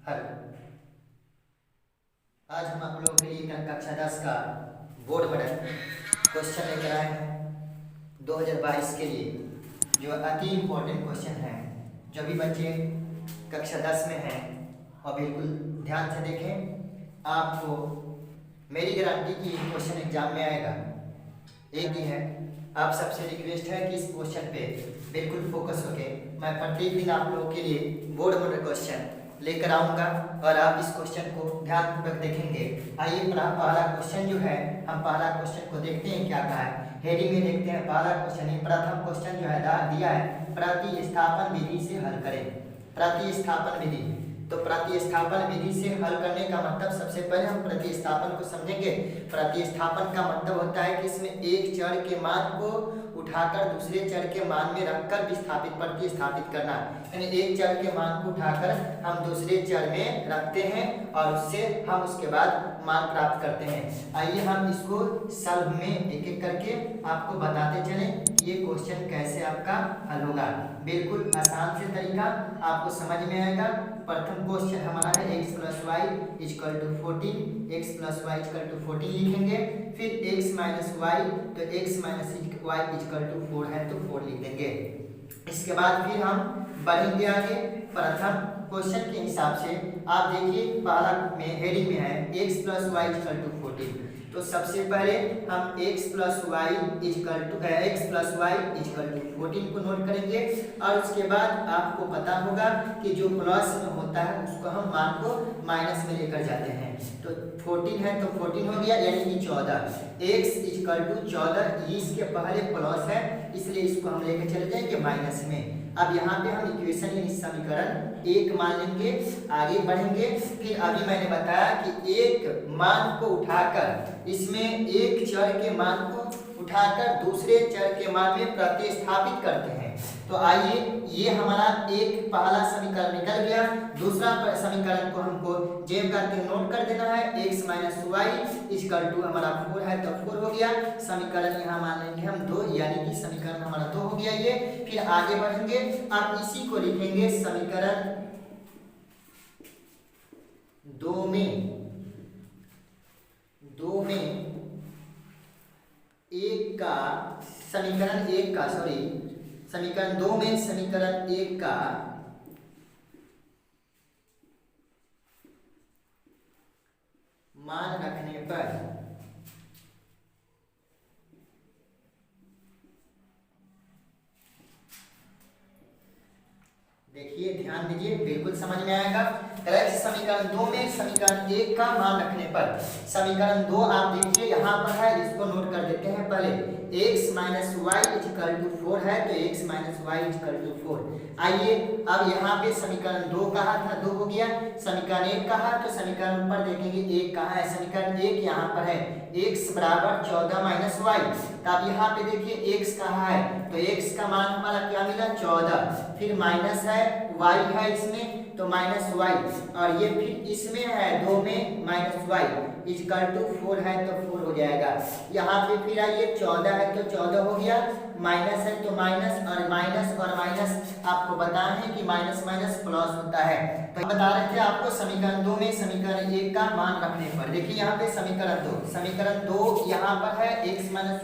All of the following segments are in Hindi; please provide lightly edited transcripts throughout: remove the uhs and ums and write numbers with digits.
हल। आज हम आप लोगों के लिए कक्षा 10 का बोर्ड मॉडल क्वेश्चन लेकर आए हैं 2022 के लिए, जो अति इम्पोर्टेंट क्वेश्चन है। जो भी बच्चे कक्षा 10 में हैं और बिल्कुल ध्यान से देखें, आपको मेरी गारंटी की क्वेश्चन एग्जाम में आएगा। एक ही है, आप सबसे रिक्वेस्ट है कि इस क्वेश्चन पे बिल्कुल फोकस होके मैं प्रत्येक दिन आप लोगों के लिए बोर्ड मॉडल क्वेश्चन लेकर आऊँगा और आप इस क्वेश्चन को ध्यानपूर्वक देखेंगे। आइए पहला क्वेश्चन जो है, हम पहला क्वेश्चन को देखते हैं क्या कहा है। हेडिंग में देखते हैं पहला क्वेश्चन। प्रथम क्वेश्चन जो है दिया है, प्रतिस्थापन विधि से हल करें। प्रतिस्थापन विधि, तो प्रतिस्थापन विधि से हल करने का मतलब, सबसे पहले हम प्रतिस्थापन को समझेंगे। प्रतिस्थापन का मतलब होता है कि इसमें एक चर के मान को उठाकर दूसरे चर के मान में रखकर प्रतिस्थापित करना। यानी एक चर के मान को उठाकर हम दूसरे चर में रखते हैं और उससे हम उसके बाद मान प्राप्त करते हैं। आइए हम इसको सॉल्व में एक एक करके आपको बताते चलें ये क्वेश्चन कैसे आपका हल होगा। बिल्कुल आसान से तरीका आपको समझ में आएगा। प्रथम क्वेश्चन हमारा है x + y = 14, x + y = 14 लिखेंगे। फिर x - y, तो x - y = 4 है तो 4 लिख देंगे। इसके बाद फिर हम बढ़ेंगे आगे। प्रथम क्वेश्चन के हिसाब से आप देखिए, पहला में हेडिंग में है x + y = 14, तो सबसे पहले हम x + y = 14 को नोट करेंगे और उसके बाद आपको पता होगा कि जो प्लस में होता है उसको हम मान को माइनस में लेकर जाते हैं। तो 14 है तो 14 हो गया, यानी कि 14। x = 14, इसके पहले प्लस है इसलिए इसको हम लेकर चले जाएंगे माइनस में। अब यहाँ पे हम इक्वेशन यानी समीकरण 1 मान लेंगे, आगे बढ़ेंगे। फिर अभी मैंने बताया कि एक मान को उठाकर, इसमें एक चर के मान को उठाकर दूसरे चर के मान में प्रतिस्थापित करते हैं। तो आइए, ये हमारा एक पहला समीकरण निकल गया। दूसरा समीकरण को हमको जेब करके नोट कर देना है। x - y = हमारा 4 है तो 4 हो गया। समीकरण यहाँ मान लेंगे हम 2, यानी कि समीकरण हमारा 2 हो गया ये। फिर आगे बढ़ेंगे, अब इसी को लिखेंगे समीकरण 2 में समीकरण 2 में समीकरण 1 का मान रखने पर देखिए, ध्यान दीजिए, बिल्कुल समझ में आएगा। समीकरण 2 में समीकरण 1 का मान रखने पर, समीकरण 2 आप देखिए यहाँ पर है, इसको नोट कर देते हैं पहले। x - y = 4 है तो x - y = 4। आइए, अब यहाँ पे समीकरण 2 कहा था, 2 हो गया। समीकरण 1 कहा तो समीकरण पर देखेंगे 1 कहाँ है। समीकरण 1 यहाँ पर है, x = 14 - y। तब यहाँ पे देखिए x कहाँ है, तो x का मान हमारा क्या मिला, 14। फिर माइनस है, y है इसमें तो -y, और ये फिर इसमें है 2 में -y = 4 है तो 4 हो जाएगा। यहाँ पे फिर आइए, 14 है तो 14 हो गया, माइनस है तो माइनस, और माइनस आपको बताएं कि माइनस प्लस होता है। तो बता रहे थे आपको समीकरण 2 में समीकरण 1 का मान रखने पर। देखिए यहाँ पे समीकरण 2 यहाँ पर है x - y =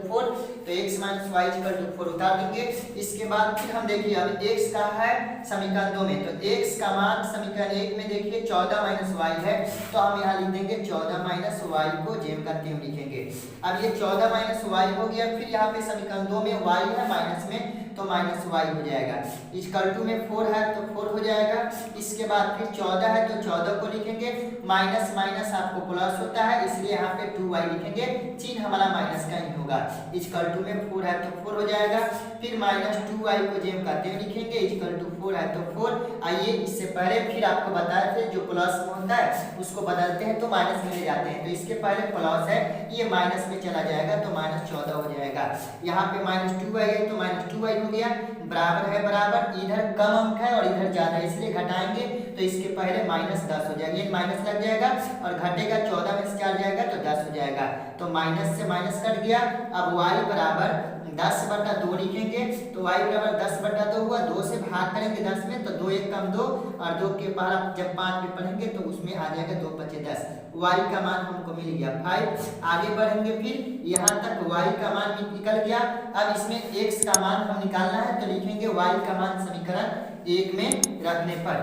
4, तो x - y = 4 उतार देंगे। इसके बाद फिर हम देखिए, अब x का है समीकरण 2 में, तो x का मान समीकरण 1 में देखिए 14 - y है, तो हम यहाँ लिख देंगे 14 - y को जेम करके हम लिखेंगे। अब ये 14 - y हो गया। फिर यहाँ पे समीकरण 2 में y है माइनस में, तो -y हो जाएगा। = में 4 है तो 4 हो जाएगा। इसके बाद फिर 14 है तो 14 को लिखेंगे, माइनस आपको प्लस होता है इसलिए यहाँ पे 2y लिखेंगे, चिन्ह हमारा माइनस का ही होगा। = में 4 है तो 4 हो जाएगा। फिर -2y को जेम करते हुए लिखेंगे, = 4 है तो 4। आइए, इससे पहले फिर आपको बताए थे जो प्लस में होता है उसको बदलते हैं तो माइनस में ले जाते हैं, तो इसके पहले प्लस है, ये माइनस में चला जाएगा तो -14 हो जाएगा। यहाँ पे -2y है तो -2y हो गया, बराबर है बराबर। इधर कम अंक है और इधर ज्यादा है इसलिए घटाएंगे तो इसके पहले -10 हो जाएगा, ये माइनस लग जाएगा और घटेगा, 14 में से 4 जाएगा तो 10 हो जाएगा, तो माइनस से माइनस कट गया। अब y = 10/2 लिखेंगे, तो तो y बराबर 10/2 हुआ, 2 से भाग करेंगे 10 में तो 2 1 कम 2 और 2 के पार जब 5 में पढ़ेंगे तो उसमें आ जाएगा 2 5 10, y का मान हमको मिल गया 5। आगे बढ़ेंगे फिर यहाँ तक y का मान निकल गया। अब इसमें x का मान हम निकालना है तो लिखेंगे y का मान समीकरण 1 में रखने पर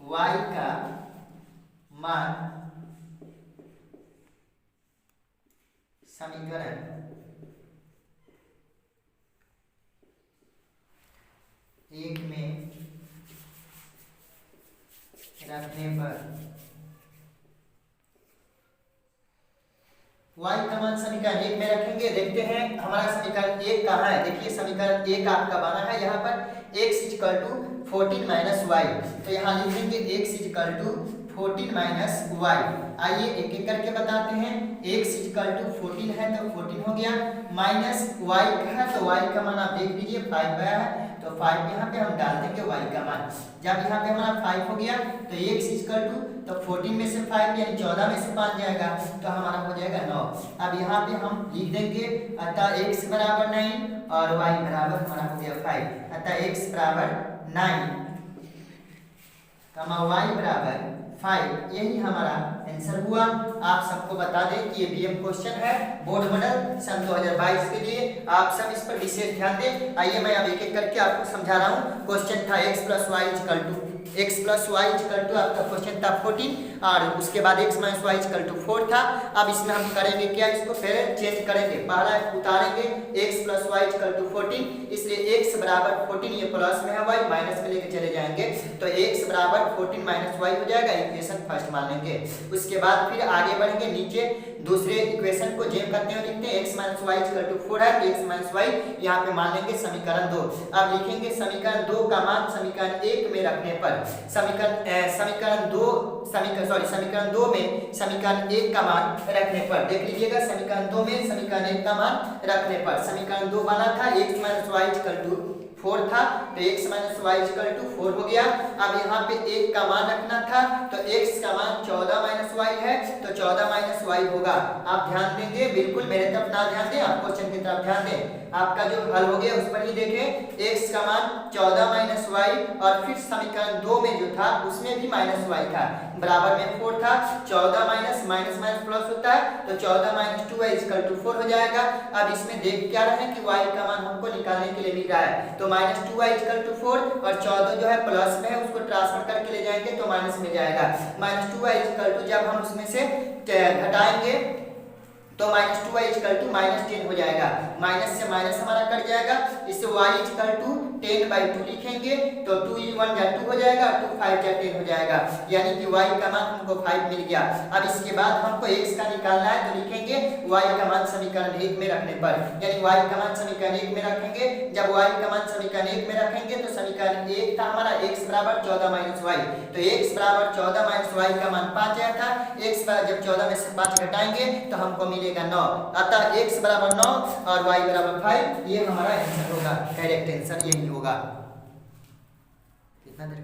y का मान समीकरण 1 में रखने पर y का मान समीकरण 1 में रखेंगे। देखते हैं हमारा समीकरण 1 कहाँ है। देखिए समीकरण 1 आपका बना है यहाँ पर x = 14 - y, तो यहाँ लिखेंगे x = 14 - y। आइए एक एक करके बताते हैं। x = 14 है तो 14 हो गया, माइनस y का है तो y का मान आप देख लीजिए 5 आया है तो 5 यहाँ पे हम डाल देंगे y का मान। जब यहाँ पे हमारा 5 हो गया तो x = तो 14 में से 5 यानी 14 में से 5 जाएगा तो हमारा हो जाएगा 9। अब यहाँ पे हम लिख देंगे अतः x बराबर 9 और y बराबर हमारा हो गया 5। अतः x बराबर 9 y बराबर 5, यही हमारा आंसर हुआ। आप सबको बता दें कि ये बीएम क्वेश्चन है बोर्ड मॉडल सन 2022 के लिए, आप सब इस पर विशेष ध्यान दें। आइए मैं अब एक एक करके आपको समझा रहा हूँ। क्वेश्चन था x + y = आपका क्वेश्चन था 14 और उसके बाद x - y = 4 था। अब इसमें हम करेंगे क्या, इसको फिर चेंज करेंगे। पहला उतारेंगे x + y = 14, इसलिए x बराबर 14, ये प्लस में है y माइनस में लेके चले जाएंगे तो x बराबर 14 - y हो जाएगा। इक्वेशन फर्स्ट मान लेंगे। उसके बाद फिर आगे बढ़ेंगे, नीचे दूसरे इक्वेशन को जेम करते हुए लिखते हैं x - y = 4 है तो x - y यहाँ पे मान लेंगे समीकरण 2। अब लिखेंगे समीकरण 2 का मान समीकरण 1 में रखने पर समीकरण 2 में समीकरण 1 का मान रखने पर देख लीजिएगा। समीकरण 2 में समीकरण 1 का मान रखने पर समीकरण 2 बना था x - y = 4 था तो x - y = 4 हो गया। अब यहाँ पे 1 का मान रखना था तो x का मान 14 - y है तो 14 - y होगा। आप ध्यान देंगे, बिल्कुल मेरे तरफ ना ध्यान दें, आप क्वेश्चन की तरफ ध्यान दें। आपका जो हल हो गया उस पर ही देखें, x का मान 14 - y और फिर समीकरण 2 में जो था उसमें भी -y था, बराबर में 4 था। 14 माइनस प्लस होता है तो 14 - 2y = 4 हो जाएगा। अब इसमें देख क्या रहे हैं कि y का मान हमको निकालने के लिए मिल रहा है तो -2y = 4 और 14 जो है प्लस में है उसको ट्रांसफर करके ले जाएंगे तो माइनस में जाएगा। -2y = जब हम उसमें से घटाएंगे तो -2y = -10 हो जाएगा। माइनस से माइनस हमारा कट जाएगा, इससे y = 10/2 लिखेंगे तो 2 × 1 = 2 हो जाएगा, 2 × 5 = 10 हो जाएगा, यानी कि y का मान हमको 5 मिल गया। अब इसके बाद हमको x का निकालना है तो लिखेंगे y का मान समीकरण 1 में रखने पर, यानी y का मान समीकरण 1 में रखेंगे। जब y का मान समीकरण 1 में रखेंगे तो समीकरण 1 था हमारा x बराबर 14 - y, तो x बराबर 14 - y का मान 5 आया था। x जब 14 में से 5 घटाएंगे तो हमको मिलेगा 9, अतः x बराबर 9 और y बराबर 5, ये हमारा आंसर होगा। करेक्ट आंसर यही होगा। कितना देर